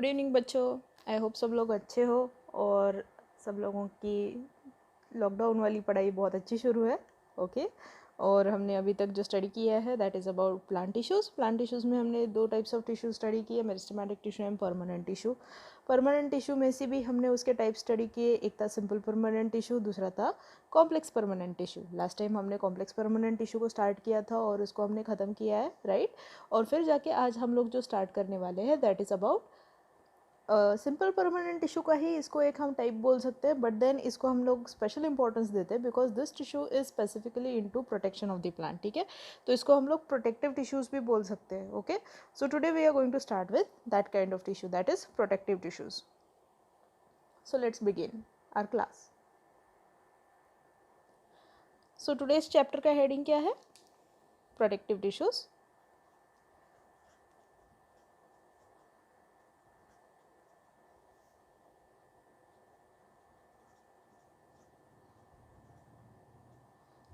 Good evening बच्चों। I hope सब लोग अच्छे हो और सब लोगों की लॉकडाउन वाली पढ़ाई बहुत अच्छी शुरू है। ओके और हमने अभी तक जो स्टडी किया है that is about plant tissues. Plant tissues में हमने दो टाइप्स ऑफ टिश्यू स्टडी किए, meristematic tissue and permanent tissue. Permanent tissue में से भी हमने उसके टाइप स्टडी किए, एक था सिंपल परमानेंट टिश्यू, दूसरा था complex permanent tissue. Last time हमने कॉम्प्लेक्स परमानेंट टिश्यू को स्टार्ट किया था और उसको हमने ख़त्म किया है, राइट। और फिर जाके आज हम लोग जो स्टार्ट करने वाले हैं that is about simple permanent tissue का ही इसको एक हम टाइप बोल सकते हैं, बट देन इसको हम लोग स्पेशल इंपॉर्टेंस देते हैं because this tissue is specifically into protection of the plant. ठीक है, तो इसको हम लोग प्रोटेक्टिव टिश्यूज भी बोल सकते हैं। Okay, so today we are going to start with that kind of tissue that is protective tissues. So let's begin our class. So today's chapter का हेडिंग क्या है? Protective tissues.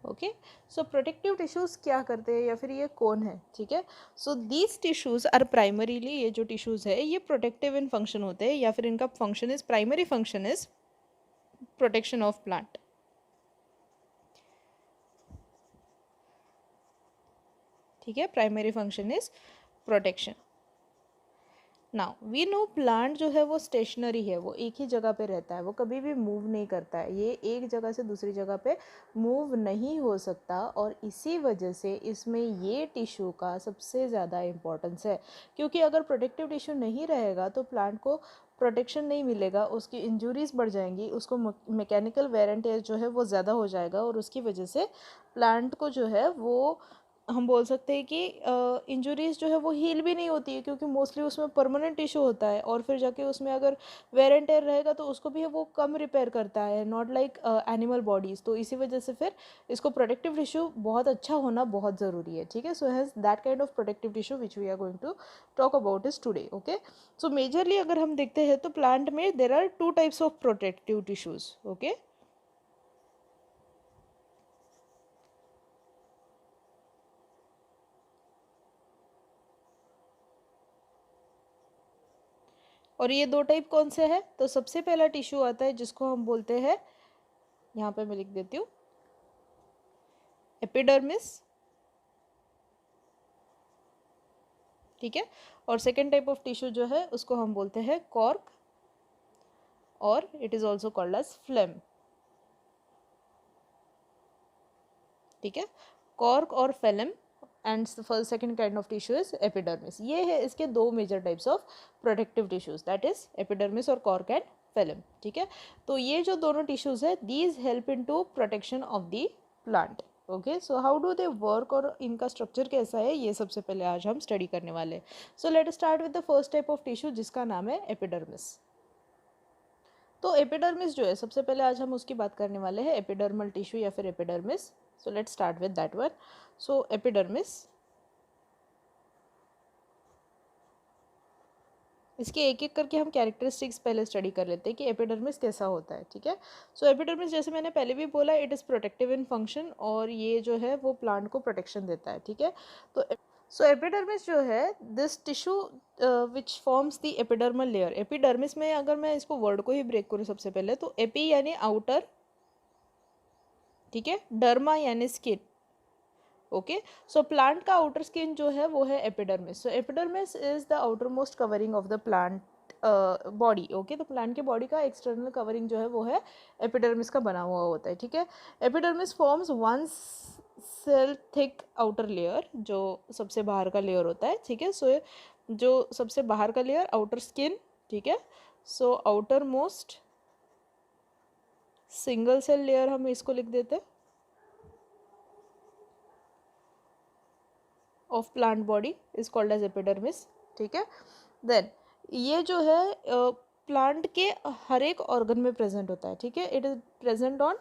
Okay, so protective tissues क्या करते हैं या फिर ये कौन है? ठीक है, so these tissues are primarily, ये जो टिश्यूज़ है ये प्रोटेक्टिव इन फंक्शन होते हैं या फिर इनका function is, primary function is protection of plant. ठीक है, primary function is protection. Now we know plant जो है वो स्टेशनरी है, वो एक ही जगह पे रहता है, वो कभी भी मूव नहीं करता है, ये एक जगह से दूसरी जगह पे मूव नहीं हो सकता और इसी वजह से इसमें ये टिश्यू का सबसे ज़्यादा इम्पोर्टेंस है। क्योंकि अगर प्रोटेक्टिव टिश्यू नहीं रहेगा तो प्लांट को प्रोटेक्शन नहीं मिलेगा, उसकी इंजुरीज बढ़ जाएंगी, उसको मैकेनिकल वेयर एंड टेयर जो है वो ज़्यादा हो जाएगा और उसकी वजह से प्लांट को जो है वो हम बोल सकते हैं कि इंजरीज जो है वो हील भी नहीं होती है क्योंकि मोस्टली उसमें परमानेंट इशू होता है और फिर जाके उसमें अगर वेयर एंड टेयर रहेगा तो उसको भी वो कम रिपेयर करता है, नॉट लाइक एनिमल बॉडीज़। तो इसी वजह से फिर इसको प्रोटेक्टिव टिश्यू बहुत अच्छा होना बहुत ज़रूरी है। ठीक है, so has that kind of protective tissue which we are going to talk about is today. Okay, so majorly अगर हम देखते हैं तो प्लांट में there are two types of protective tissues. Okay, और ये दो टाइप कौन से है? तो सबसे पहला टिश्यू आता है जिसको हम बोलते हैं, यहाँ पे मैं लिख देती हूँ, एपिडर्मिस। ठीक है, और सेकेंड टाइप ऑफ टिश्यू जो है उसको हम बोलते हैं कॉर्क और it is also called as phellem. ठीक है, कॉर्क और phellem and first second kind of tissue is epidermis. ये है इसके दो major types of protective tissues that is epidermis और कॉर्क एंड फेलम। ठीक है, तो ये जो दोनों टिश्यूज है these help in to protection of the plant. Okay, so how do they work और इनका स्ट्रक्चर कैसा है ये सबसे पहले आज हम स्टडी करने वाले हैं। So let start with the first type of tissue जिसका नाम है एपिडर्मिस। तो एपिडर्मिस जो है सबसे पहले आज हम उसकी बात करने वाले हैं, एपिडर्मल टिश्यू या फिर epidermis. So let's start with that one. So epidermis, इसके एक एक करके हम कैरेक्टरिस्टिक्स पहले स्टडी कर लेते हैं कि एपिडर्मिस कैसा होता है। ठीक है, सो एपिडर्मिस जैसे मैंने पहले भी बोला it is protective in function और ये जो है वो प्लांट को प्रोटेक्शन देता है। ठीक है, तो सो एपिडर्मिस जो है this tissue which forms the epidermal layer. Epidermis में अगर मैं इसको वर्ड को ही ब्रेक करूँ सबसे पहले तो एपी यानी आउटर, ठीक है, डर्मा यानी स्किन। ओके, सो प्लांट का आउटर स्किन जो है वो है epidermis. So epidermis is the outer most covering of the plant body. Okay, तो प्लांट के बॉडी का एक्सटर्नल कवरिंग जो है वो है एपिडर्मिस का बना हुआ होता है। ठीक है, epidermis forms one cell thick outer layer, जो सबसे बाहर का लेयर होता है। ठीक है, सो जो सबसे बाहर का लेयर आउटर स्किन। ठीक है, so outer most single cell layer हम इसको लिख देते हैं of plant body is called as epidermis. ठीक है, देन ये जो है प्लांट के हर एक ऑर्गन में प्रेजेंट होता है। ठीक है, it is present on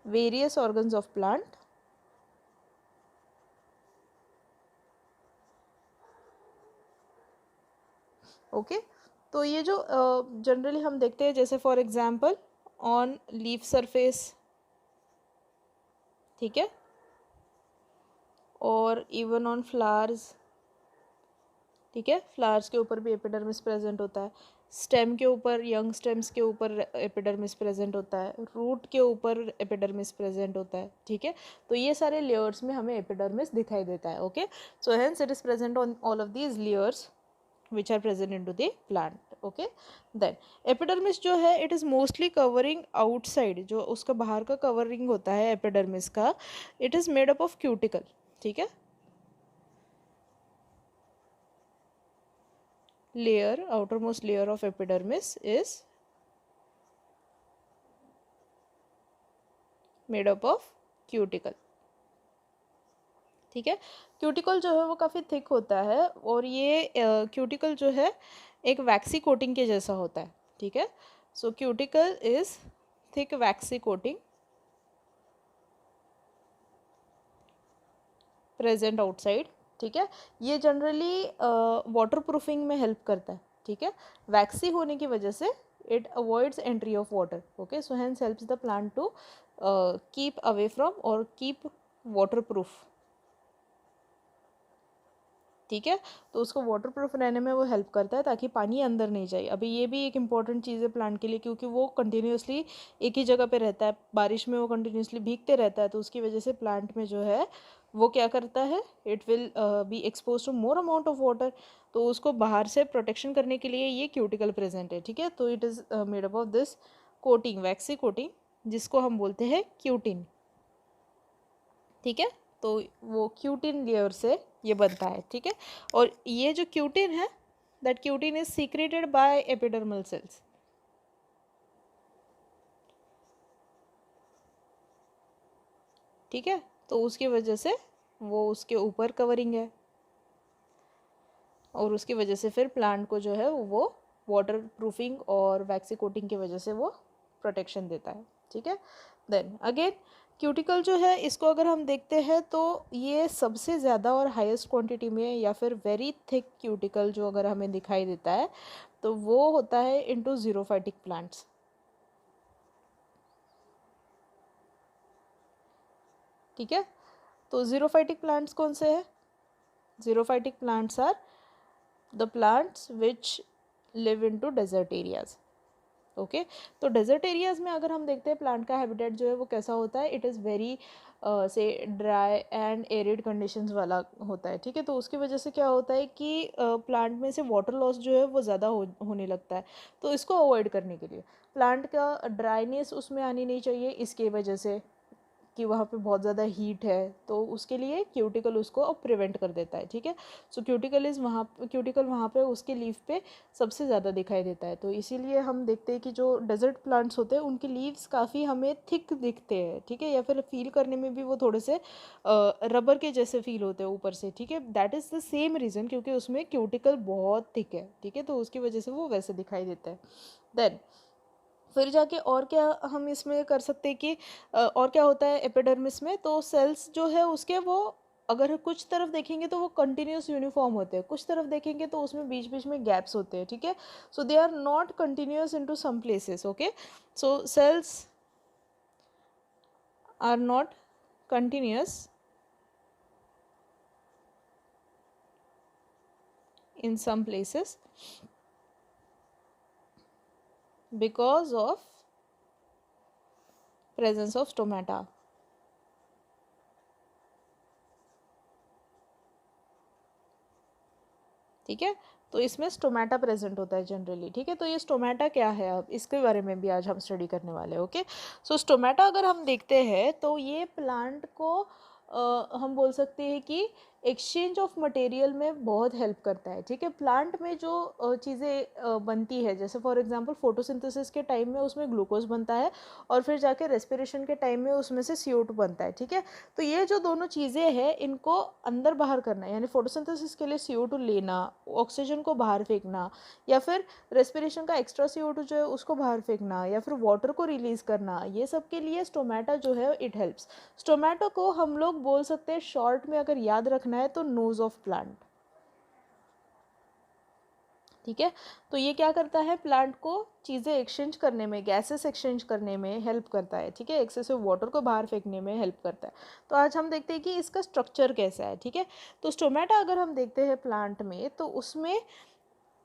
various organs of plant. Okay, तो ये जो जनरली हम देखते हैं जैसे for example on leaf surface, ठीक है, और इवन ऑन फ्लावर्स, ठीक है, फ्लावर्स के ऊपर भी एपिडर्मिस प्रेजेंट होता है, स्टेम के ऊपर, यंग स्टेम्स के ऊपर एपिडर्मिस प्रेजेंट होता है, रूट के ऊपर एपिडर्मिस प्रेजेंट होता है। ठीक है, तो ये सारे लेयर्स में हमें एपिडर्मिस दिखाई देता है। Okay, so hence it is present on all of these layers which are present into the plant. Okay, then epidermis जो है it is mostly covering outside, जो उसका बाहर का कवरिंग होता है epidermis का, it is made up of cuticle. ठीक है, layer, outermost layer of epidermis is made up of cuticle. ठीक है, क्यूटिकल जो है वो काफ़ी थिक होता है और ये क्यूटिकल जो है एक वैक्सी कोटिंग के जैसा होता है। ठीक है, so cuticle is thick waxy coating present outside. ठीक है, ये जनरली वाटर प्रूफिंग में हेल्प करता है। ठीक है, वैक्सी होने की वजह से it avoids entry of water. Okay, so hence helps the plant to keep away from और कीप वाटर प्रूफ। ठीक है, तो उसको वाटर प्रूफ रहने में वो हेल्प करता है ताकि पानी अंदर नहीं जाए। अभी ये भी एक इम्पॉर्टेंट चीज़ है प्लांट के लिए, क्योंकि वो कंटिन्यूसली एक ही जगह पे रहता है, बारिश में वो कंटिन्यूसली भीगते रहता है, तो उसकी वजह से प्लांट में जो है वो क्या करता है, it will be expose to more amount of water, तो उसको बाहर से प्रोटेक्शन करने के लिए ये क्यूटिकल प्रेजेंट है। ठीक है, तो it is made up of this coating, vaccine coating, जिसको हम बोलते हैं क्यूटिन। ठीक है, तो वो क्यूटिन लेयर से ये बनता है। ठीक है, और ये जो क्यूटिन है, that cutin is secreted by epidermal cells. ठीक है, तो उसकी वजह से वो उसके ऊपर कवरिंग है और उसकी वजह से फिर प्लांट को जो है वो वाटर प्रूफिंग और वैक्सी कोटिंग की वजह से वो प्रोटेक्शन देता है। ठीक है, देन अगेन क्यूटिकल जो है इसको अगर हम देखते हैं तो ये सबसे ज़्यादा और हाईएस्ट क्वांटिटी में या फिर वेरी थिक क्यूटिकल जो अगर हमें दिखाई देता है तो वो होता है इनटू ज़ीरोफाइटिक प्लांट्स। ठीक है, तो ज़ीरोफाइटिक प्लांट्स कौन से हैं? Xerophytic plants are the plants which live into desert areas. Okay, तो डेजर्ट एरियाज में अगर हम देखते हैं प्लांट का हैबिटेट जो है वो कैसा होता है, इट इज़ वेरी से ड्राई एंड एरिड कंडीशंस वाला होता है। ठीक है, तो उसकी वजह से क्या होता है कि प्लांट में से वाटर लॉस जो है वो ज़्यादा होने लगता है। तो इसको अवॉइड करने के लिए प्लांट का ड्राइनेस उसमें आनी नहीं चाहिए, इसके वजह से कि वहाँ पे बहुत ज़्यादा हीट है, तो उसके लिए क्यूटिकल उसको अब प्रिवेंट कर देता है। ठीक है, सो क्यूटिकल वहाँ पे उसके लीफ पे सबसे ज़्यादा दिखाई देता है। तो इसीलिए हम देखते हैं कि जो डेजर्ट प्लांट्स होते हैं उनके लीव्स काफ़ी हमें थिक दिखते हैं। ठीक है, या फिर फील करने में भी वो थोड़े से रबर के जैसे फील होते हैं ऊपर से। ठीक है, that is the same reason, क्योंकि उसमें क्यूटिकल बहुत थिक है। ठीक है, तो उसकी वजह से वो वैसे दिखाई देता है। देन फिर जाके और क्या हम इसमें कर सकते हैं कि और क्या होता है एपिडर्मिस में, तो सेल्स जो है उसके वो अगर कुछ तरफ देखेंगे तो वो कंटिन्यूस यूनिफॉर्म होते हैं, कुछ तरफ देखेंगे तो उसमें बीच बीच में गैप्स होते हैं। ठीक है, so they are not continuous into some places. Okay, so cells are not continuous in some places because of presence of stomata. ठीक है, तो इसमें स्टोमेटा प्रेजेंट होता है जनरली। ठीक है, तो ये स्टोमेटा क्या है, अब इसके बारे में भी आज हम स्टडी करने वाले हैं। ओके, सो स्टोमेटा अगर हम देखते हैं तो ये प्लांट को हम बोल सकते हैं कि एक्सचेंज ऑफ मटेरियल में बहुत हेल्प करता है। ठीक है, प्लांट में जो चीज़ें बनती है, जैसे फॉर एग्जांपल फोटोसिंथेसिस के टाइम में उसमें ग्लूकोज बनता है और फिर जाके रेस्पिरेशन के टाइम में उसमें से CO2 बनता है। ठीक है, तो ये जो दोनों चीज़ें हैं इनको अंदर बाहर करना, यानी फोटोसिंथेसिस के लिए CO2 लेना, ऑक्सीजन को बाहर फेंकना, या फिर रेस्पिरेशन का एक्स्ट्रा CO2 जो है उसको बाहर फेंकना, या फिर वाटर को रिलीज़ करना, ये सब के लिए स्टोमेटा जो है इट हेल्प्स। स्टोमेटो को हम लोग बोल सकते हैं शॉर्ट में अगर याद रखना है तो नोज ऑफ प्लांट। ठीक है। तो ये क्या करता है, प्लांट को चीज़ें एक्सचेंज करने में, गैसेस एक्सचेंज करने में हेल्प करता है। ठीक है, एक्सेसिव वाटर को बाहर फेंकने में हेल्प करता है। तो आज हम देखते हैं कि इसका स्ट्रक्चर कैसा है। ठीक है, तो स्टोमेटा अगर हम देखते हैं प्लांट में, तो उसमें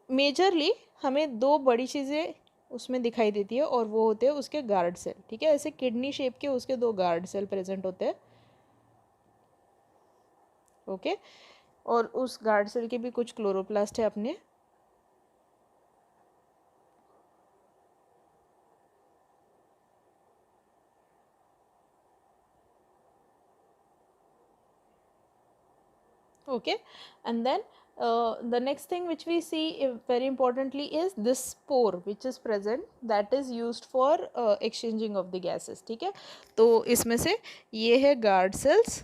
मेजरली हमें दो बड़ी चीज़ें उसमें दिखाई देती है, और वो होते हैं उसके गार्ड सेल। ठीक है, ऐसे किडनी शेप के उसके दो गार्ड सेल प्रेजेंट होते हैं। ओके, और उस गार्ड सेल के भी कुछ क्लोरोप्लास्ट है अपने। Okay, and then the next thing which we see very importantly is this spore which is present, that is used for exchanging of the gases. ठीक है, तो इसमें से ये है guard cells,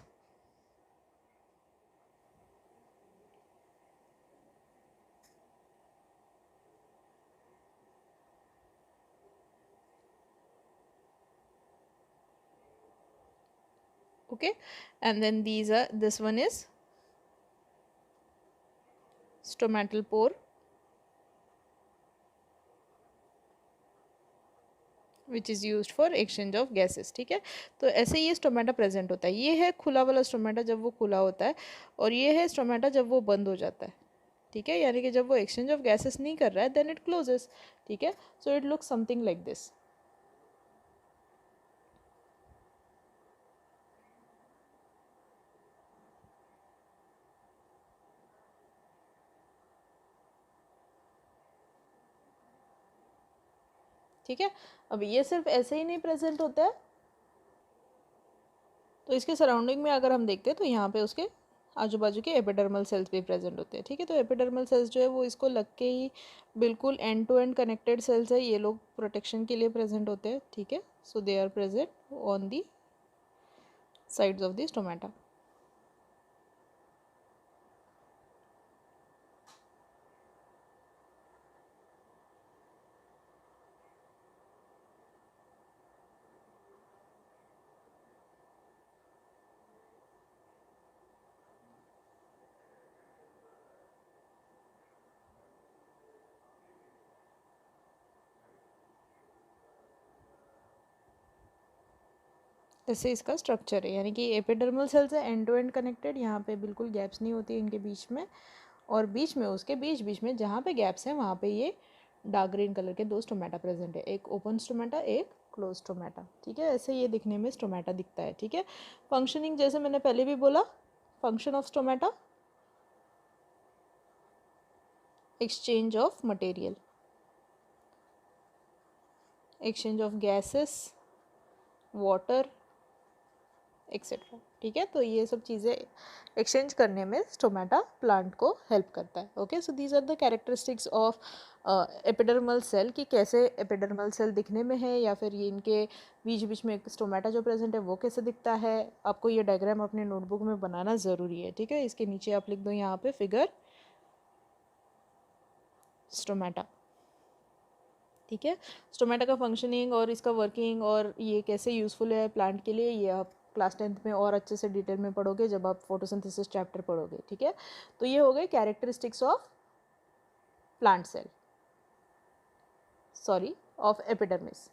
okay, and then this one is stomatal pore which is use for exchange of gases. ठीक है, तो ऐसे ये स्टोमेटा प्रेजेंट होता है। ये है खुला वाला स्टोमेटा जब वो खुला होता है, और ये है स्टोमेटा जब वो बंद हो जाता है। ठीक है, यानी कि जब वो एक्सचेंज ऑफ गैसेस नहीं कर रहा है, देन इट क्लोजेस। ठीक है, so it looks something like this. ठीक है, अब ये सिर्फ ऐसे ही नहीं प्रेजेंट होता है, तो इसके सराउंडिंग में अगर हम देखते हैं तो यहाँ पे उसके आजू बाजू के एपिडर्मल सेल्स भी प्रेजेंट होते हैं। ठीक है, तो एपिडर्मल सेल्स जो है वो इसको लग के ही बिल्कुल end to end connected cells है, ये लोग प्रोटेक्शन के लिए प्रेजेंट होते हैं। ठीक है, so they are present on the sides of the stomata. ऐसे इसका स्ट्रक्चर है, यानी कि एपिडर्मल सेल्स है एंड टू एंड कनेक्टेड, यहाँ पे बिल्कुल गैप्स नहीं होती इनके बीच में, और बीच में उसके बीच में जहाँ पे गैप्स हैं वहाँ पे ये डार्क ग्रीन कलर के दो स्टोमेटा प्रेजेंट है, एक ओपन स्टोमेटा, एक क्लोज स्टोमेटा। ठीक है, ऐसे ये दिखने में स्टोमेटा दिखता है। ठीक है, फंक्शनिंग जैसे मैंने पहले भी बोला, function of stomata, exchange of material, exchange of gases, water etcetera. ठीक है, तो ये सब चीज़ें एक्सचेंज करने में स्टोमेटा प्लांट को हेल्प करता है। Okay, so these are the characteristics of epidermal cell, कि कैसे एपिडर्मल सेल दिखने में है, या फिर ये इनके बीच बीच में स्टोमेटा जो प्रेजेंट है वो कैसे दिखता है। आपको ये डायग्राम अपने नोटबुक में बनाना ज़रूरी है। ठीक है, इसके नीचे आप लिख दो यहाँ पे फिगर स्टोमेटा। ठीक है, स्टोमेटा का फंक्शनिंग और इसका वर्किंग और ये कैसे यूज़फुल है प्लांट के लिए, ये आप क्लास 10th में और अच्छे से डिटेल में पढ़ोगे जब आप फोटोसिंथेसिस चैप्टर पढ़ोगे। ठीक है, तो ये हो गए characteristics of plant cell, sorry of epidermis.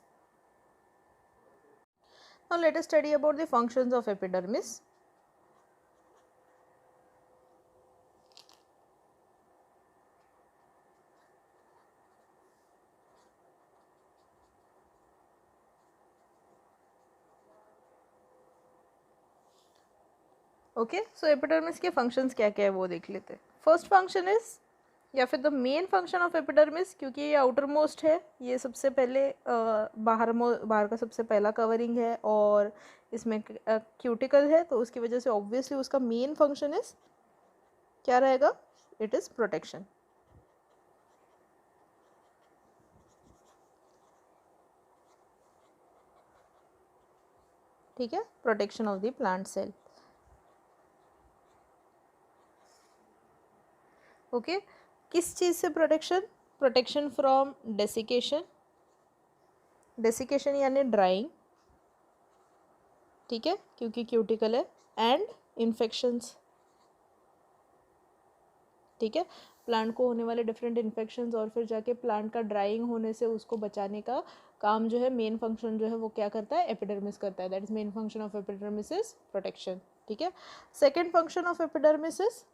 Now let us study about the functions of epidermis. Okay, so epidermis के फंक्शंस क्या क्या है वो देख लेते हैं। फर्स्ट फंक्शन इज, या फिर the main function of epidermis, क्योंकि ये आउटर मोस्ट है, ये सबसे पहले बाहर का सबसे पहला कवरिंग है, और इसमें क्यूटिकल है, तो उसकी वजह से ऑब्वियसली उसका मेन फंक्शन इज क्या रहेगा, इट इज़ प्रोटेक्शन। ठीक है, protection of the plant cell. Okay, किस चीज़ से protection, protection from desiccation, desiccation यानी ड्राइंग। ठीक है, क्योंकि क्यूटिकल है, एंड इन्फेक्शंस। ठीक है, प्लांट को होने वाले डिफरेंट इन्फेक्शंस और फिर जाके प्लांट का ड्राइंग होने से उसको बचाने का काम जो है, मेन फंक्शन जो है वो क्या करता है, एपिडर्मिस करता है. That is main function of epidermis is protection. ठीक है. Second function of epidermis is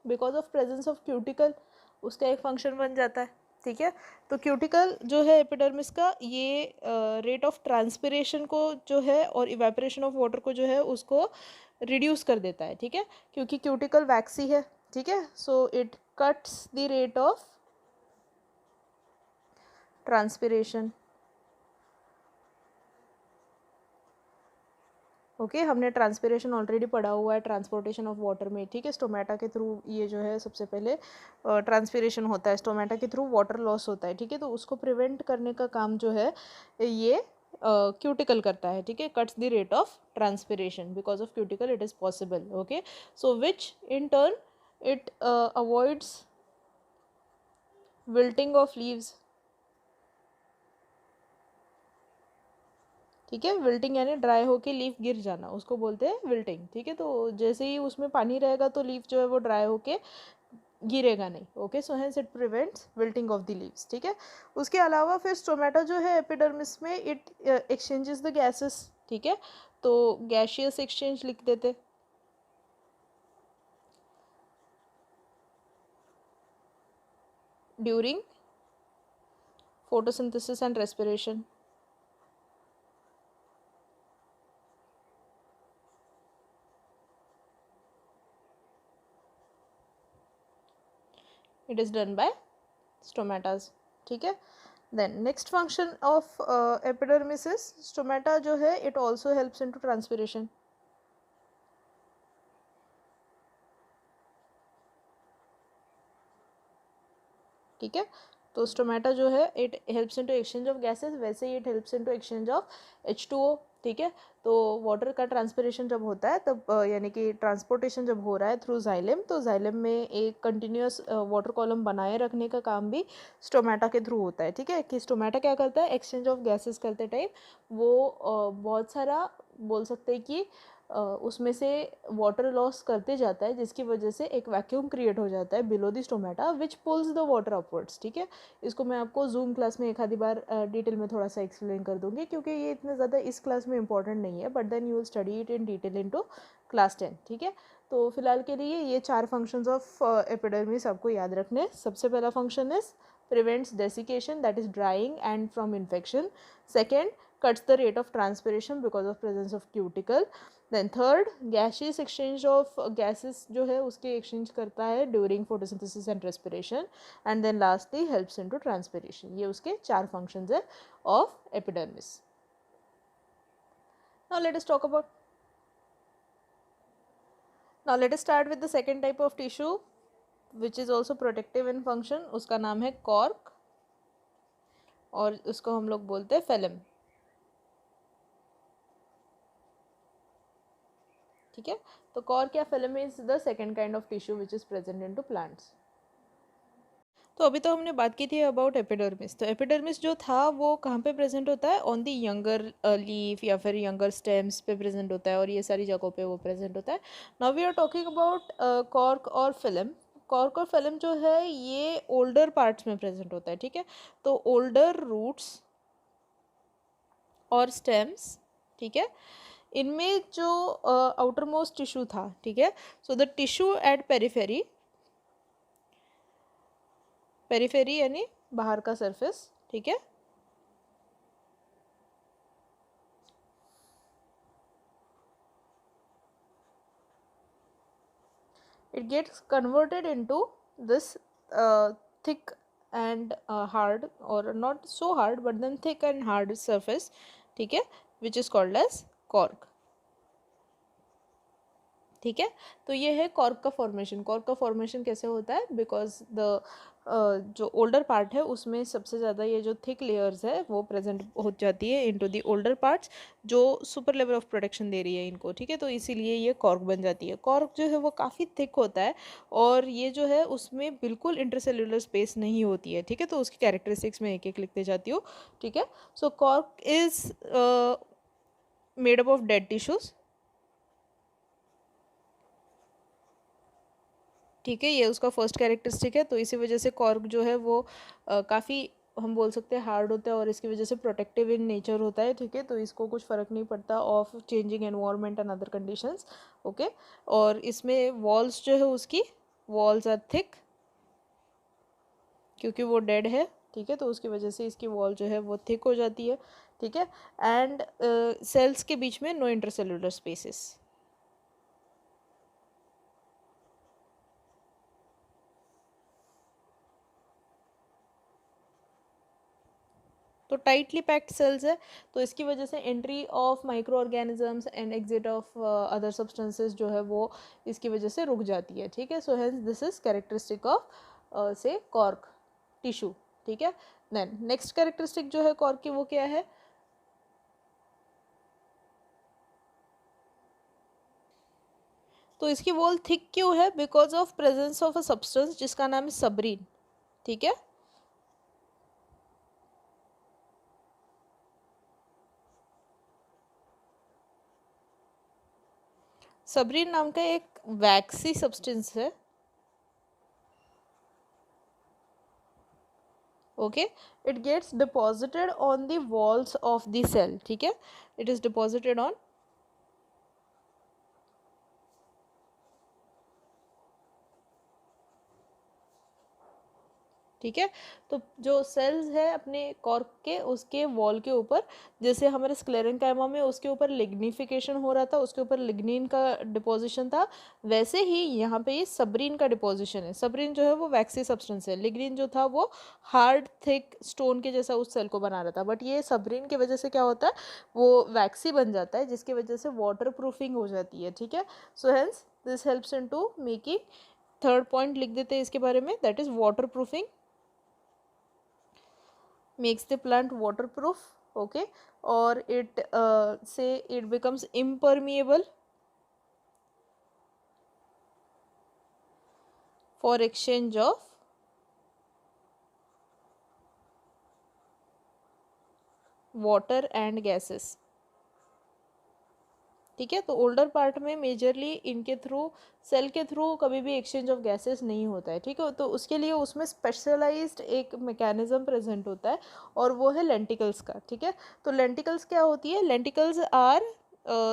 because of presence of cuticle, उसका एक फंक्शन बन जाता है. ठीक है. तो क्यूटिकल जो है एपिडर्मिस का, ये रेट ऑफ ट्रांसपिरेशन को जो है और इवेपोरेशन ऑफ वाटर को जो है उसको रिड्यूस कर देता है. ठीक है. क्योंकि क्यूटिकल वैक्सी है. ठीक है. So it cuts the rate of transpiration. Okay हमने ट्रांसपिरेशन ऑलरेडी पढ़ा हुआ है ट्रांसपोर्टेशन ऑफ वाटर में. ठीक है. स्टोमेटा के थ्रू ये जो है सबसे पहले ट्रांसपिरेशन होता है, स्टोमेटा के थ्रू वाटर लॉस होता है. ठीक है. तो उसको प्रिवेंट करने का काम जो है ये क्यूटिकल करता है. ठीक है. Cuts the rate of transpiration, because of cuticle it is possible. Okay. So which in turn it avoids wilting of leaves. ठीक है. विल्टिंग यानी ड्राई होके लीफ गिर जाना, उसको बोलते हैं विल्टिंग. ठीक है. तो जैसे ही उसमें पानी रहेगा तो लीफ जो है वो ड्राई होके गिरेगा नहीं. Okay. So hence it prevents wilting of the leaves. ठीक है. उसके अलावा फिर स्टोमेटा जो है एपिडर्मिस में इट एक्सचेंजेस द गैसेस. ठीक है. तो गैशियस एक्सचेंज लिख देते. During photosynthesis and respiration. It is done by stomatas. ठीक है. Then next function of epidermis is stomata जो है it also helps into transpiration. ठीक है. तो स्टोमेटा जो है it helps into exchange of gases, वैसे ही it helps into exchange of H2O. ठीक है. तो वाटर का ट्रांसपिरेशन जब होता है तब यानी कि ट्रांसपोर्टेशन जब हो रहा है थ्रू जाइलम, तो जाइलम में एक कंटिन्यूस वाटर कॉलम बनाए रखने का काम भी स्टोमेटा के थ्रू होता है. ठीक है. कि स्टोमेटा क्या करता है, एक्सचेंज ऑफ गैसेस करते टाइम वो बहुत सारा बोल सकते हैं कि उसमें से वाटर लॉस करते जाता है, जिसकी वजह से एक वैक्यूम क्रिएट हो जाता है below the stomata which pulls the water upwards. ठीक है. इसको मैं आपको जूम क्लास में एक आधी बार डिटेल में थोड़ा सा एक्सप्लेन कर दूंगी, क्योंकि ये इतना ज़्यादा इस क्लास में इंपॉर्टेंट नहीं है, but then you will study it in detail into class 10. ठीक है. तो फिलहाल के लिए ये 4 फंक्शंस ऑफ एपिडर्मिस आपको याद रखने. सबसे पहला function is prevents desiccation, that is drying and from infection. Second, cuts the rate of transpiration because of presence of cuticle. Then third, gaseous exchange of gases जो है उसके exchange करता है during photosynthesis and respiration. And then lastly helps into transpiration. ये उसके 4 functions है of epidermis. Now let us talk about, now let us start with the second type of tissue which is also protective in function. उसका नाम है cork और उसको हम लोग बोलते हैं phellem. ठीक है. तो cork या phellem is the second kind of tissue which is present into plants. तो अभी तो हमने बात की थी अबाउट एपिडर्मिस. तो एपिडर्मिस जो था वो कहाँ पे प्रेजेंट होता है, ऑन दी यंगर लीफ या फिर यंगर स्टेम्स पे प्रेजेंट होता है, और ये सारी जगहों पे वो प्रेजेंट होता है. Now we are talking about cork और फिल्म. कॉर्क और फिल्म जो है ये ओल्डर पार्ट्स में प्रेजेंट होता है. ठीक है. तो ओल्डर रूट्स और स्टेम्स. ठीक है. इनमें जो आउटर मोस्ट टिश्यू था. ठीक है. So the tissue at periphery, periphery यानी बाहर का सरफेस. ठीक है. it gets converted into this thick and hard, or not so hard but then thick and hard surface. ठीक है. which is called as cork. ठीक है. तो ये है कॉर्क का फॉर्मेशन. कॉर्क का फॉर्मेशन कैसे होता है, बिकॉज द जो ओल्डर पार्ट है उसमें सबसे ज़्यादा ये जो थिक लेयर्स है वो प्रेजेंट हो जाती है इनटू द ओल्डर पार्ट्स, जो सुपर लेवल ऑफ प्रोटेक्शन दे रही है इनको. ठीक है. तो इसीलिए ये कॉर्क बन जाती है. कॉर्क जो है वो काफ़ी थिक होता है और ये जो है उसमें बिल्कुल इंटरसेल्युलर स्पेस नहीं होती है. ठीक है. तो उसकी कैरेक्टरिस्टिक्स में एक एक लिखते जाती हूँ. ठीक है. So cork is made up of dead tissues. ठीक है, ये उसका फर्स्ट कैरेक्टरिस्टिक है। तो इसी वजह से कॉर्क जो है वो काफ़ी हम बोल सकते हैं हार्ड होता है और इसकी वजह से प्रोटेक्टिव इन नेचर होता है। ठीक है, तो इसको कुछ फ़र्क नहीं पड़ता of changing environment and other conditions. Okay, और इसमें वॉल्स जो है उसकी वॉल्स आर थिक, क्योंकि वो डेड है। ठीक है, तो उसकी वजह से इसकी वॉल जो है वो थिक हो जाती है। ठीक है, एंड सेल्स के बीच में नो इंटरसेलुलर स्पेसेस। तो टाइटली पैक्ड सेल्स है, तो इसकी वजह से entry of micro organisms and exit of other substances जो है वो इसकी वजह से रुक जाती है। ठीक है, so hence this is characteristic of से कॉर्क टिश्यू। ठीक है, देन नेक्स्ट कैरेक्टरिस्टिक जो है कॉर्क की वो क्या है? तो इसकी वॉल थिक क्यों है? Because of presence of a substance जिसका नाम है सबरीन। ठीक है, सबरीन नाम का एक वैक्सी सब्सटेंस है। Okay, it gets deposited on the walls of the cell. ठीक है, इट इज डिपॉजिटेड ऑन, ठीक है, तो जो सेल्स है अपने कॉर्क के उसके वॉल के ऊपर, जैसे हमारे स्क्लेरेंकाइमा में उसके ऊपर लिग्निफिकेशन हो रहा था, उसके ऊपर लिग्निन का डिपोजिशन था, वैसे ही यहाँ पे ये सबरीन का डिपोजिशन है। सबरीन जो है वो वैक्सी सब्सटेंस है, लिग्निन जो था वो हार्ड थिक स्टोन के जैसा उस सेल को बना रहा था, बट ये सबरीन की वजह से क्या होता है, वो वैक्सी बन जाता है, जिसकी वजह से वाटर प्रूफिंग हो जाती है। ठीक है, so hence this helps in to making, third point लिख देते हैं इसके बारे में, that is water proofing, makes the plant waterproof. Okay, or it say it becomes impermeable for exchange of water and gases. ठीक है, तो ओल्डर पार्ट में मेजरली इनके थ्रू, सेल के थ्रू कभी भी एक्सचेंज ऑफ गैसेस नहीं होता है। ठीक है, तो उसके लिए उसमें स्पेशलाइज्ड एक मैकेनिज्म प्रेजेंट होता है और वो है लेंटिकल्स का। ठीक है, तो लेंटिकल्स क्या होती है? लेंटिकल्स आर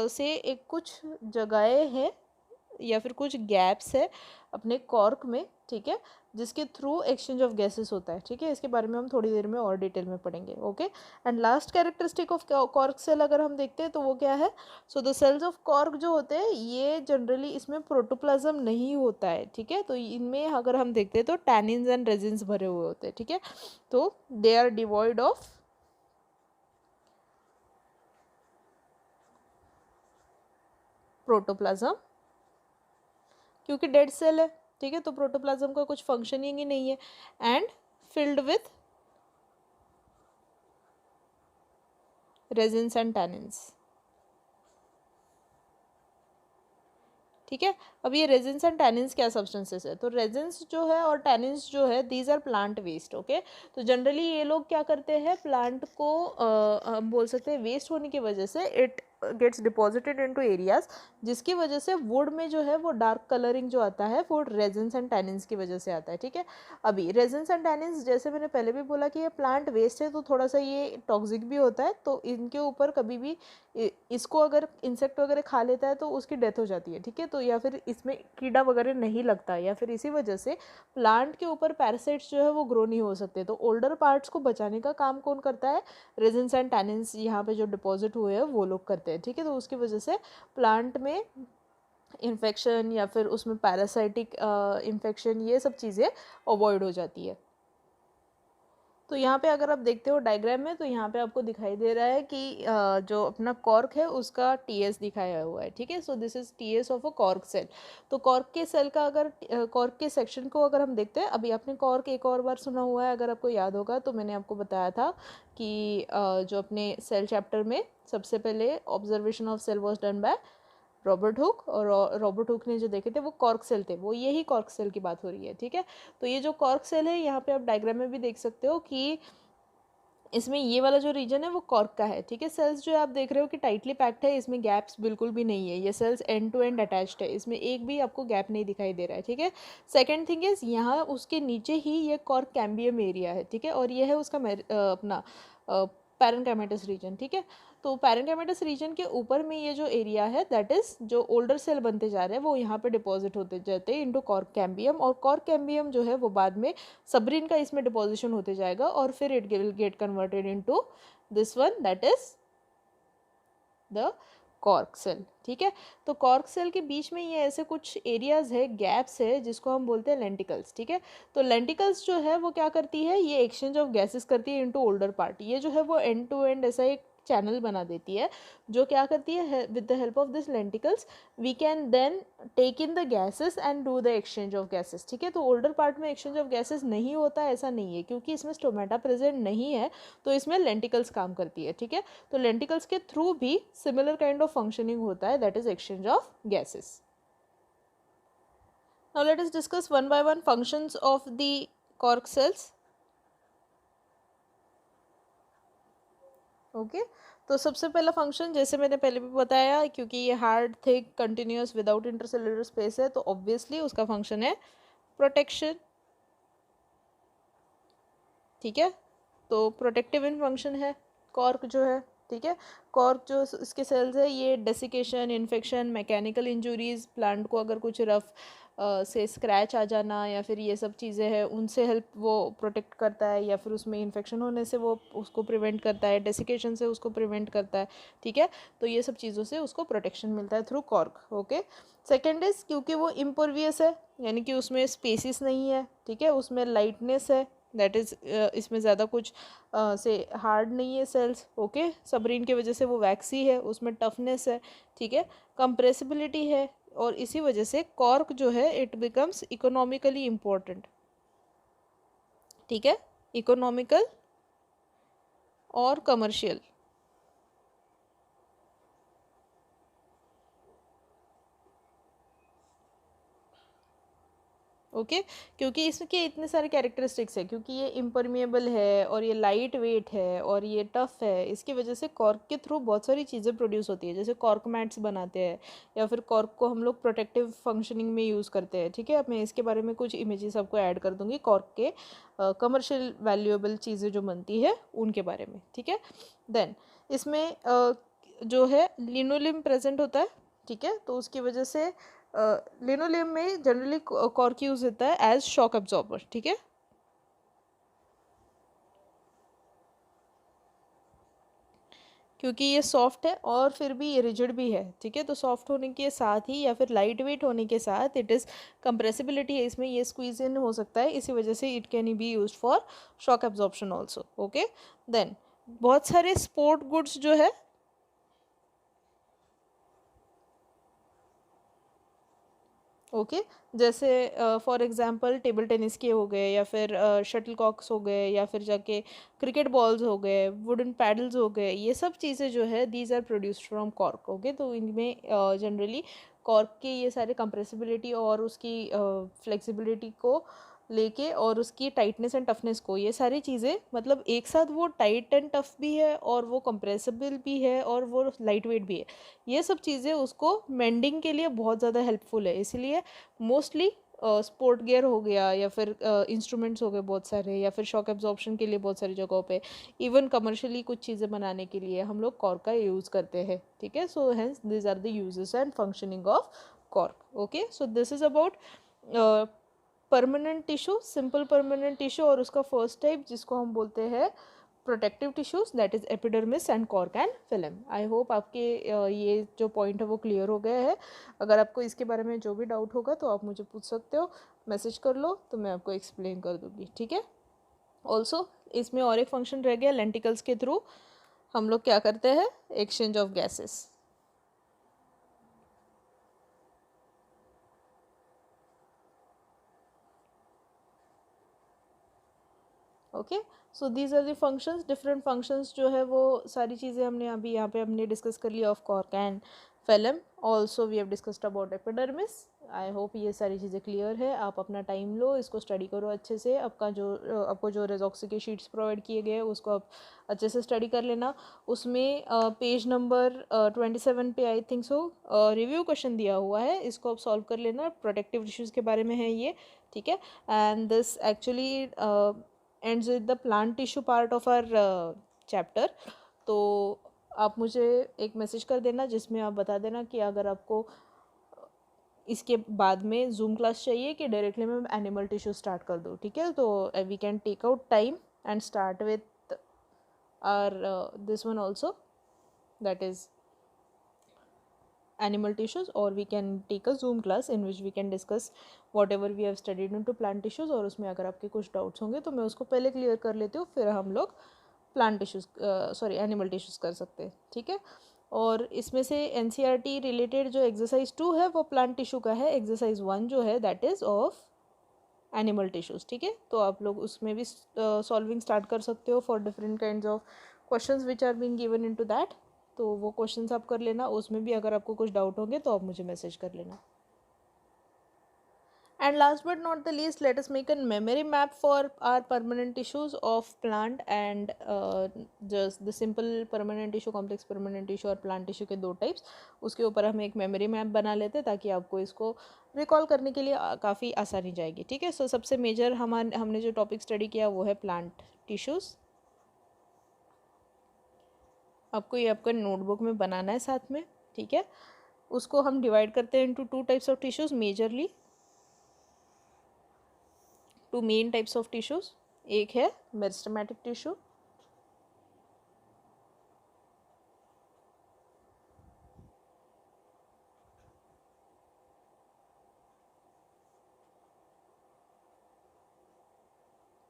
से एक कुछ जगहें हैं या फिर कुछ गैप्स है अपने कॉर्क में। ठीक है, जिसके थ्रू एक्सचेंज ऑफ गैसेस होता है। ठीक है, इसके बारे में हम थोड़ी देर में और डिटेल में पढ़ेंगे। Okay, and last characteristic of cork cell अगर हम देखते हैं तो वो क्या है? So the cells of cork जो होते हैं ये जनरली इसमें प्रोटोप्लाज्म नहीं होता है। ठीक है, तो इनमें अगर हम देखते हैं तो टैनिन्स एंड रेजिन्स भरे हुए होते हैं। ठीक है, तो they are devoid of protoplasm, क्योंकि डेड सेल है। ठीक है, तो प्रोटोप्लाज्म का कुछ फंक्शनिंग ही नहीं है, and filled with resins and tannins. ठीक है, अब ये रेजिन्स एंड टैनिन्स क्या सब्सटेंसेस है? तो रेजिन्स जो है और टैनिन्स जो है these are plant waste. Okay, तो जनरली ये लोग क्या करते हैं, प्लांट को हम बोल सकते हैं वेस्ट होने की वजह से it gets deposited into areas, जिसकी वजह से वुड में जो है वो डार्क कलरिंग जो आता है वो रेजिन्स एंड टैनिन्स की वजह से आता है। ठीक है, अभी रेजिन्स एंड टैनिन्स जैसे मैंने पहले भी बोला कि ये प्लांट वेस्ट है, तो थोड़ा सा ये टॉक्सिक भी होता है, तो इनके ऊपर कभी भी इसको अगर इंसेक्ट वगैरह खा लेता है तो उसकी डेथ हो जाती है। ठीक है, तो या फिर इसमें कीड़ा वगैरह नहीं लगता, या फिर इसी वजह से प्लांट के ऊपर पैरासाइट्स जो है वो ग्रो नहीं हो सकते। तो ओल्डर पार्ट्स को बचाने का काम कौन करता है? रेजिन्स एंड टैनिन्स यहाँ पे जो डिपॉजिट हुए हैं वो लोग करते हैं। ठीक है, तो उसकी वजह से प्लांट में इन्फेक्शन या फिर उसमें पैरासाइटिक इन्फेक्शन ये सब चीज़ें अवॉइड हो जाती है। तो यहाँ पे अगर आप देखते हो डायग्राम में, तो यहाँ पे आपको दिखाई दे रहा है कि जो अपना कॉर्क है उसका टीएस दिखाया हुआ है। ठीक है, so this is TS of a cork cell. तो कॉर्क के सेल का अगर कॉर्क के सेक्शन को अगर हम देखते हैं, अभी आपने कॉर्क एक और बार सुना हुआ है अगर आपको याद होगा, तो मैंने आपको बताया था कि जो अपने सेल चैप्टर में सबसे पहले observation of cell was done by Robert Hooke, और रॉबर्ट हुक ने जो देखे थे वो कॉर्क सेल थे, वो यही कॉर्क सेल की बात हो रही है। ठीक है, तो ये जो कॉर्क सेल है यहाँ पे आप डायग्राम में भी देख सकते हो कि इसमें ये वाला जो रीजन है वो कॉर्क का है, ठीक है। सेल्स जो आप देख रहे हो कि टाइटली पैक्ड है, इसमें गैप्स बिल्कुल भी नहीं है, ये cells end to end attached है, इसमें एक भी आपको गैप नहीं दिखाई दे रहा है, ठीक है। सेकंड थिंग इज यहाँ उसके नीचे ही ये कॉर्क कैम्बियम एरिया है, ठीक है, और ये है उसका अपना पैरेन्काइमेटस रीजन, ठीक है। तो पैरेन्काइमेटस रीजन के ऊपर में ये जो एरिया है दैट इज जो ओल्डर सेल बनते जा रहे हैं वो यहाँ पे डिपॉजिट होते जाते हैं इनटू कॉर्क कैम्बियम, और कॉर्क कैम्बियम जो है वो बाद में सबरिन का इसमें डिपोजिशन होते जाएगा और फिर it will get converted into this one that is the cork cell, ठीक है। तो कॉर्क सेल के बीच में ये ऐसे कुछ एरियाज है, गैप्स है, जिसको हम बोलते हैं लेंटिकल्स, ठीक है। तो लेंटिकल्स जो है वो क्या करती है, ये एक्सचेंज ऑफ गैसेस करती है इनटू ओल्डर पार्ट, ये जो है वो एंड टू एंड ऐसा एक चैनल बना देती है, जो क्या करती है with the help of this lenticels we can then take in the gases and do the exchange of gases, ठीक है। तो ओल्डर पार्ट में एक्सचेंज ऑफ गैसेस नहीं होता, ऐसा नहीं है, क्योंकि इसमें स्टोमेटा प्रेजेंट नहीं है, तो इसमें लेंटिकल्स काम करती है, ठीक है। तो लेंटिकल्स के थ्रू भी सिमिलर काइंड ऑफ फंक्शनिंग होता है, that is exchange of gases. Now let us discuss one by one functions of the cork cells. Okay, तो सबसे पहला फंक्शन जैसे मैंने पहले भी बताया, क्योंकि ये hard thick continuous without intercellular space है, तो ऑब्वियसली उसका फंक्शन है प्रोटेक्शन, ठीक है। तो प्रोटेक्टिव इन फंक्शन है कॉर्क जो है, ठीक है। कॉर्क जो इसके सेल्स है ये desiccation, infection, mechanical injuries, plant को अगर कुछ रफ से स्क्रैच आ जाना या फिर ये सब चीज़ें हैं उनसे हेल्प वो प्रोटेक्ट करता है, या फिर उसमें इन्फेक्शन होने से वो उसको प्रिवेंट करता है, डेसिकेशन से उसको प्रिवेंट करता है, ठीक है। तो ये सब चीज़ों से उसको प्रोटेक्शन मिलता है through cork, okay. Second is क्योंकि वो इम्परवियस है, यानी कि उसमें स्पेसिस नहीं है, ठीक है, उसमें लाइटनेस है, दैट इज़ इसमें ज़्यादा कुछ से हार्ड नहीं है सेल्स, ओके। सबरीन की वजह से वो वैक्सी है, उसमें टफनेस है, ठीक है, कंप्रेसिबिलिटी है, और इसी वजह से कॉर्क जो है इट बिकम्स इकोनॉमिकली इम्पोर्टेंट, ठीक है, इकोनॉमिकल और कमर्शियल, ओके। क्योंकि इसके इतने सारे कैरेक्टरिस्टिक्स है, क्योंकि ये इम्परमिएबल है और ये लाइट वेट है और ये टफ है, इसकी वजह से कॉर्क के थ्रू बहुत सारी चीज़ें प्रोड्यूस होती है, जैसे कॉर्क मैट्स बनाते हैं, या फिर कॉर्क को हम लोग प्रोटेक्टिव फंक्शनिंग में यूज़ करते हैं, ठीक है। अब मैं इसके बारे में कुछ इमेजेस आपको ऐड कर दूंगी कॉर्क के कमर्शियल वैल्यूएबल चीज़ें जो बनती है उनके बारे में, ठीक है। देन इसमें जो है लिनोलिम प्रेजेंट होता है, ठीक है, तो उसकी वजह से लिनोलियम में जनरली कॉर्क यूज होता है एज शॉक एब्जॉर्बर, ठीक है। क्योंकि ये सॉफ्ट है और फिर भी ये रिजिड भी है, ठीक है। तो सॉफ्ट होने के साथ ही या फिर लाइट वेट होने के साथ इट इज़ कंप्रेसिबिलिटी है इसमें, ये स्क्वीज इन हो सकता है, इसी वजह से it can be use for shock absorption also, okay. Then बहुत सारे स्पोर्ट गुड्स जो है, ओके, जैसे फॉर एग्जांपल टेबल टेनिस के हो गए, या फिर शटल कॉक्स हो गए, या फिर जाके क्रिकेट बॉल्स हो गए, वुडन पैडल्स हो गए, ये सब चीज़ें जो है these are produced from cork, okay. तो इनमें जनरली कॉर्क के ये सारे कंप्रेसिबिलिटी और उसकी फ्लेक्सिबिलिटी को लेके और उसकी टाइटनेस एंड टफनेस को, ये सारी चीज़ें मतलब एक साथ वो टाइट एंड टफ भी है और वो कंप्रेसिबल भी है और वो लाइट वेट भी है, ये सब चीज़ें उसको मेंडिंग के लिए बहुत ज़्यादा हेल्पफुल है। इसलिए मोस्टली स्पोर्ट गियर हो गया, या फिर इंस्ट्रूमेंट्स हो गए बहुत सारे, या फिर शॉक एब्जॉर्प्शन के लिए बहुत सारी जगहों पे, इवन कमर्शियली कुछ चीज़ें बनाने के लिए हम लोग कॉर्क का यूज़ करते हैं, ठीक है। So hence this are the uses and functioning of cork, okay. So this is about permanent tissue, simple permanent tissue, और उसका फर्स्ट टाइप जिसको हम बोलते हैं protective tissues, that is epidermis and cork and phellem. I hope आपके ये जो point है वो क्लियर हो गया है। अगर आपको इसके बारे में जो भी डाउट होगा तो आप मुझे पूछ सकते हो, मैसेज कर लो तो मैं आपको एक्सप्लेन कर दूँगी, ठीक है। ऑल्सो इसमें और एक फंक्शन रह गया, लेंटिकल्स के थ्रू हम लोग क्या करते हैं, exchange of gases, okay. So these are the functions, different functions जो है वो सारी चीज़ें हमने अभी यहाँ पे हमने डिस्कस कर लिया of cork and phellem. Also we have discussed about epidermis, I hope ये सारी चीज़ें क्लियर है। आप अपना टाइम लो, इसको स्टडी करो अच्छे से। आपको जो रेज़ॉक्सी के शीट्स प्रोवाइड किए गए हैं उसको आप अच्छे से स्टडी कर लेना। उसमें पेज नंबर 27 पे I think so review question दिया हुआ है, इसको आप सॉल्व कर लेना। प्रोटेक्टिव टिश्यूज़ के बारे में है ये, ठीक है। And this actually ends with the plant tissue part of our chapter. तो आप मुझे एक मैसेज कर देना जिसमें आप बता देना कि अगर आपको इसके बाद में जूम क्लास चाहिए कि डायरेक्टली मैं एनिमल टिश्यू स्टार्ट कर दूँ, ठीक है। तो we can take out time and start with are this one also, that is animal tissues, or we can take a zoom class in which we can discuss whatever we have studied into plant tissues। और उसमें अगर आपके कुछ doubts होंगे तो मैं उसको पहले क्लियर कर लेती हूँ, फिर हम लोग plant tissues sorry animal tissues कर सकते हैं, ठीक है। और इसमें से एनसीईआरटी रिलेटेड जो एक्सरसाइज 2 है वो प्लांट टिश्यू का है, एक्सरसाइज 1 जो है that is of animal tissues, ठीक है। तो आप लोग उसमें भी सॉल्विंग स्टार्ट कर सकते हो for different kinds of questions which are being given into that. तो वो क्वेश्चंस आप कर लेना, उसमें भी अगर आपको कुछ डाउट होंगे तो आप मुझे मैसेज कर लेना। And last but not the least, let us make a memory map for our permanent tissues of plant and just the simple permanent tissue, complex permanent tissue और plant tissue के दो types। उसके ऊपर हम एक memory map बना लेते हैं ताकि आपको इसको recall करने के लिए काफ़ी आसानी जाएगी, ठीक है। सो सबसे मेजर हमने जो टॉपिक स्टडी किया वो है प्लांट टिश्यूज़। आपको ये आपका नोटबुक में बनाना है साथ में, ठीक है। उसको हम डिवाइड करते हैं into 2 types of tissues majorly, 2 main types of tissues. एक है मेरिस्टेमेटिक टिश्यू,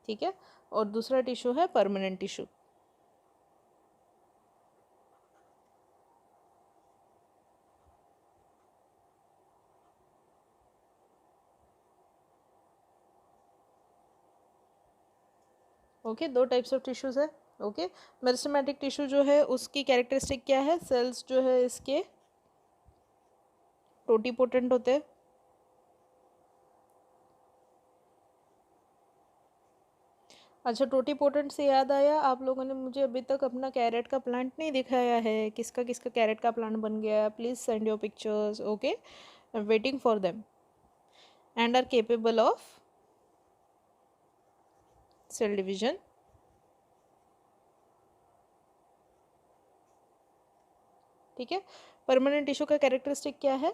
ठीक है, और दूसरा टिश्यू है परमानेंट टिश्यू। ओके, दो टाइप्स ऑफ टिश्यूज़ है, ओके। मेरिस्टेमेटिक टिश्यू जो है उसकी कैरेक्टरिस्टिक क्या है, सेल्स जो है इसके टोटीपोटेंट होते हैं, अच्छा। टोटीपोटेंट से याद आया, आप लोगों ने मुझे अभी तक अपना कैरेट का प्लांट नहीं दिखाया है, किसका किसका कैरेट का प्लांट बन गया, please send your pictures, okay. I am waiting for them and are capable of cell division, ठीक है। परमानेंट टिश्यू का कैरेक्टरिस्टिक क्या है,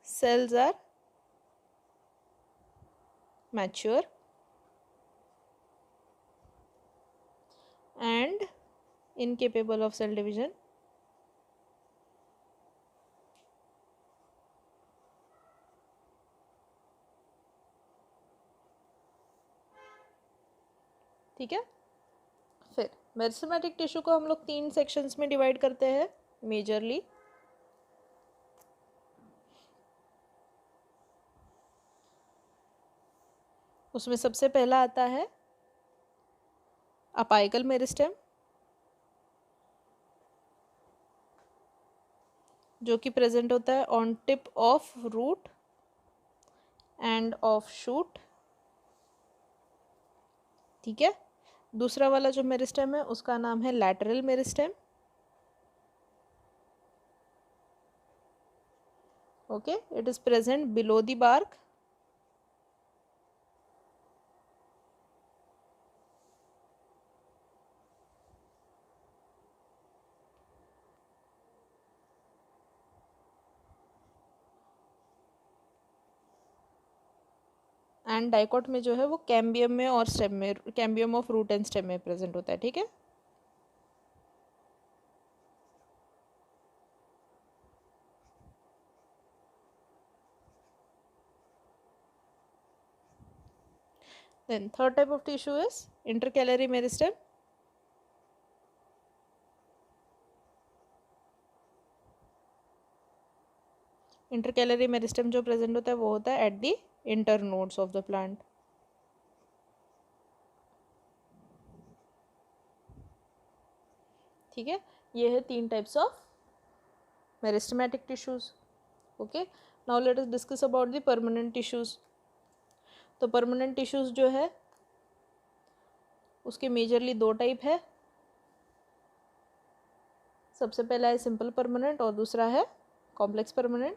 cells are mature and incapable of cell division, ठीक है। फिर मेरिस्टेमेटिक टिश्यू को हम लोग 3 सेक्शंस में डिवाइड करते हैं मेजरली। उसमें सबसे पहला आता है अपाइकल मेरिस्टेम, जो कि प्रेजेंट होता है on tip of root and of shoot, ठीक है। दूसरा वाला जो मेरिस्टेम है उसका नाम है lateral meristem, okay. It is present below the bark and dicot में जो है वो कैम्बियम में और स्टेम में, cambium of root and stem में प्रेजेंट होता है, ठीक है। Then third type of tissue is intercalary meristem, intercalary meristem जो प्रेजेंट होता है वो होता है at the internodes of the plant, ठीक है। ये है 3 types of meristematic tissues, okay. Now let us discuss about the permanent tissues. तो परमानेंट टिश्यूज़ जो है उसके मेजरली दो टाइप है। सबसे पहला है सिंपल परमानेंट और दूसरा है complex permanent.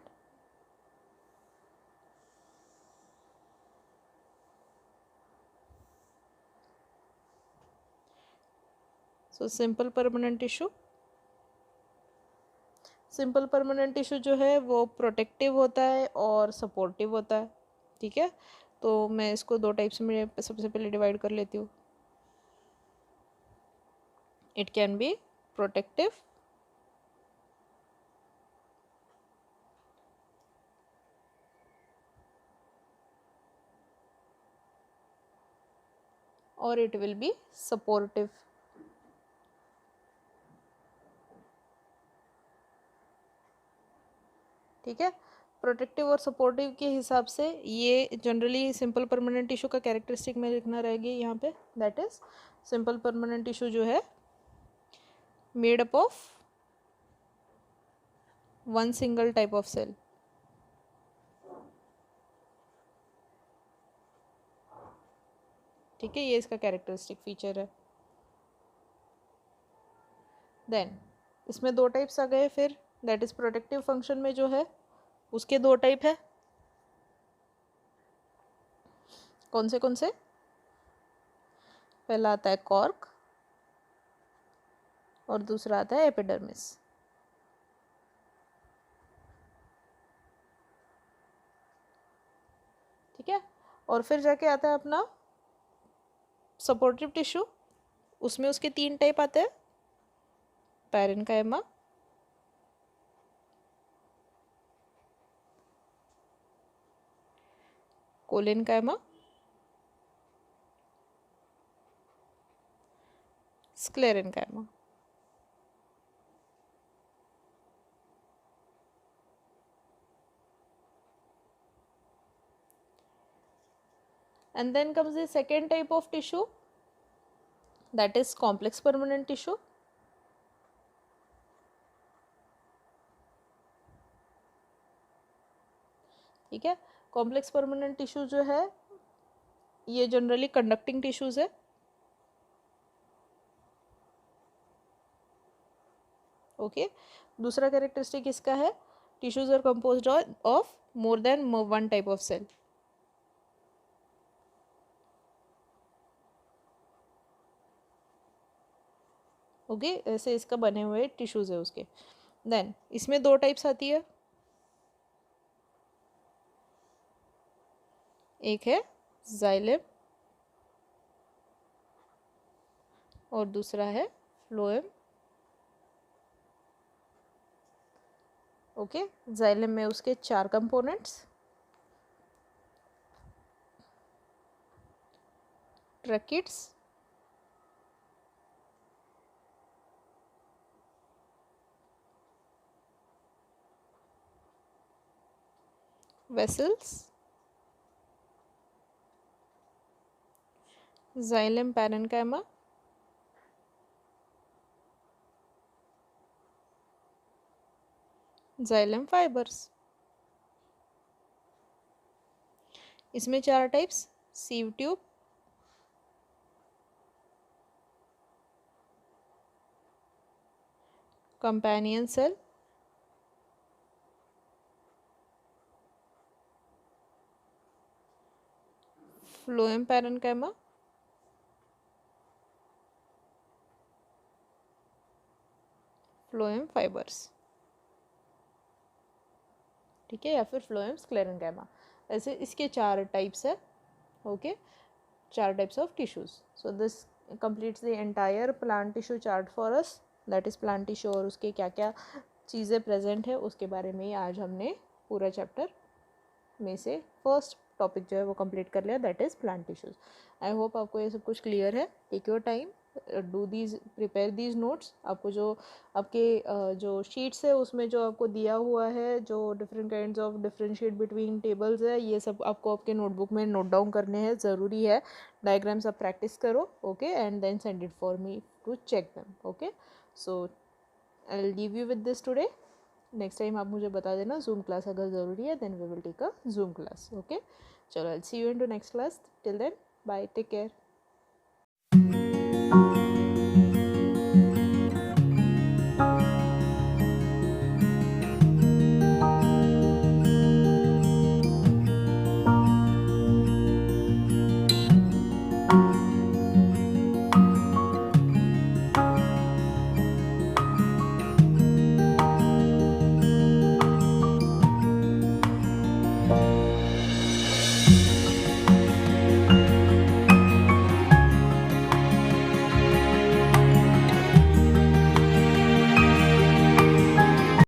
So simple permanent tissue, simple permanent tissue जो है वो प्रोटेक्टिव होता है और सपोर्टिव होता है। ठीक है, तो मैं इसको दो टाइप्स में सबसे पहले डिवाइड कर लेती हूँ। इट कैन बी प्रोटेक्टिव और इट विल बी सपोर्टिव। ठीक है, प्रोटेक्टिव और सपोर्टिव के हिसाब से ये जनरली सिंपल परमानेंट टिश्यू का कैरेक्टरिस्टिक में लिखना रहेगी यहाँ पे। That is simple permanent tissue जो है made up of one single type of cell. ठीक है, ये इसका कैरेक्टरिस्टिक फीचर है। देन इसमें दो टाइप्स आ गए फिर। दैट इज प्रोटेक्टिव फंक्शन में जो है उसके दो टाइप है। कौन से पहला आता है कॉर्क और दूसरा आता है एपिडर्मिस। ठीक है, और फिर जाके आता है अपना सपोर्टिव टिश्यू। उसमें उसके तीन टाइप आते हैं, parenchyma, collenchyma, sclerenchyma. And then comes the second type of tissue, that is complex permanent tissue. ठीक है, कॉम्प्लेक्स परमानेंट टिश्यू जो है ये जनरली कंडक्टिंग टिश्यूज है। ओके, दूसरा कैरेक्टरिस्टिक इसका है tissues are composed of more than one type of cell. Okay, ऐसे इसका बने हुए टिश्यूज है उसके। देन इसमें दो टाइप्स आती है, एक है जाइलम और दूसरा है फ्लोएम। ओके, जाइलम में उसके चार components, tracheids, vessels, xylem parenchyma, xylem fibres. इसमें चार types, sieve tube, companion cell, phloem parenchyma, phloem fibres. ठीक है, या फिर फ्लोएम स्क्लेरेन्काइमा। ऐसे इसके चार टाइप्स है। ओके, चार types of tissues. So this completes the entire plant tissue chart for us, that is plant tissue और उसके क्या क्या चीज़ें प्रेजेंट है उसके बारे में आज हमने पूरा चैप्टर में से फर्स्ट टॉपिक जो है वो कंप्लीट कर लिया, that is plant tissues. I hope आपको ये सब कुछ क्लियर है। Take your time, do these, prepare these notes. आपको जो आपके जो शीट्स है उसमें जो आपको दिया हुआ है, जो different kinds of differentiate between tables है, ये सब आपको आपके नोटबुक में नोट डाउन करने हैं, ज़रूरी है। डायग्राम्स आप प्रैक्टिस करो, okay, and then send it for me to check them. Okay, so I will leave you with this today. Next time आप मुझे बता देना जूम क्लास अगर ज़रूरी है, then we will take a zoom class. Okay, चलो I see you in to next class. Till then bye, take care.